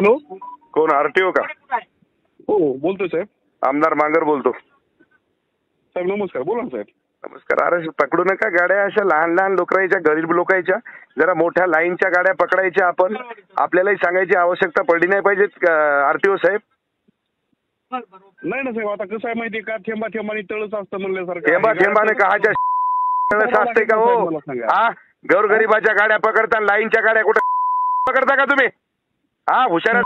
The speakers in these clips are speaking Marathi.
हॅलो, कोण आरटीओ का? हो बोलतोय साहेब. आमदार मांगर बोलतो. साहेब नमस्कार, बोला ना साहेब. नमस्कार. अरे पकडू नका गाड्या अशा लहान लहान लोकांच्या, गरीब लोकांच्या. जरा मोठ्या लाईनच्या गाड्या पकडायच्या. आपण आपल्यालाही सांगायची आवश्यकता पडली नाही पाहिजे आरटीओ साहेब. नाही ना साहेब, आता कसं आहे माहितीये का, थेंबा थेंबाने तळच असतं म्हणल्यासारखं. थेंबा थेंबाने काहाच्या तळस असते का हो? हा, गोरगरिबाच्या गाड्या पकडता, लाईनच्या गाड्या कुठे पकडता का तुम्ही? हा, हुशार.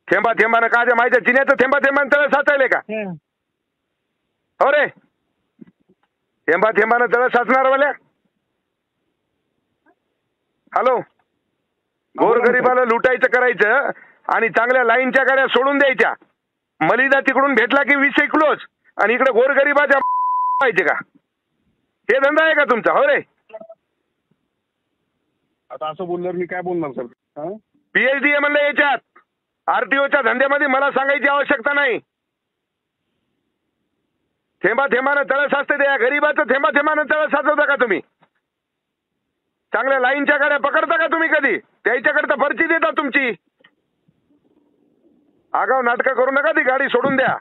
थेंबा थेंबाने काहाच्या माहिती चिन्याचं थेंबा थेंबाने तळ साचायले का? हो रे, थेंबा थेंबाने तळ साचणार वाल्या. हॅलो, गोरगरिबाला लुटायचं करायचं आणि चांगल्या लाईनच्या गाड्या सोडून द्यायच्या. मलिदा तिकडून भेटला की 20 किलोच आणि इकडे गोरगरिबाच्या पाहिजे का? हे धंदा आहे का तुमचा? हो रे, आता असं बोलल्यावर मी काय बोलणार सर? पीएचडी आहे म्हणलं याच्यात. आरटीओच्या धंद्यामध्ये मला सांगायची आवश्यकता नाही. थेंबा थेंबानं तळ साचते, त्या गरीबाचं थेंबा थेंबानं तळ साचवता का तुम्ही? चांगल्या लाईनच्या गाड्या पकडता का तुम्ही कधी? त्याच्याकडे तर पर्ची देता तुमची. आगाव नाटकं करू नका, ती गाडी सोडून द्या.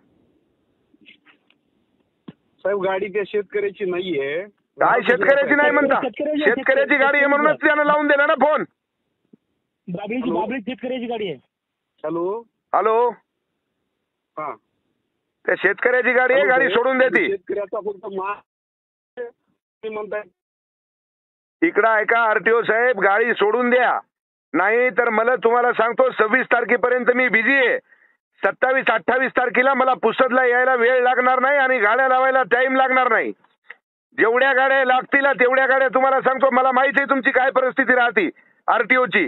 साहेब गाडी त्या शेतकऱ्याची नाहीये. काय शेतकऱ्याची नाही म्हणता? शेतकऱ्याची गाडी आहे म्हणूनच त्यानं लावून दिला ना फोन. बाबळी शेतकऱ्याची गाडी आहे. हॅलो हॅलो, हा, त्या शेतकऱ्याची गाडी आहे, गाडी सोडून देते. शेतकऱ्याचा फक्त म्हणताय. इकडं ऐका आरटीओ साहेब, गाडी सोडून द्या. नाही तर मला तुम्हाला सांगतो 26 तारखेपर्यंत मी बिझी आहे. 27-28 तारखेला मला पुसदला यायला वेळ लागणार नाही आणि गाड्या लावायला टाइम लागणार नाही. जेवढ्या गाड्या लागतील तेवढ्या गाड्या तुम्हाला सांगतो. मला माहिती आहे तुमची काय परिस्थिती राहते आरटीओची.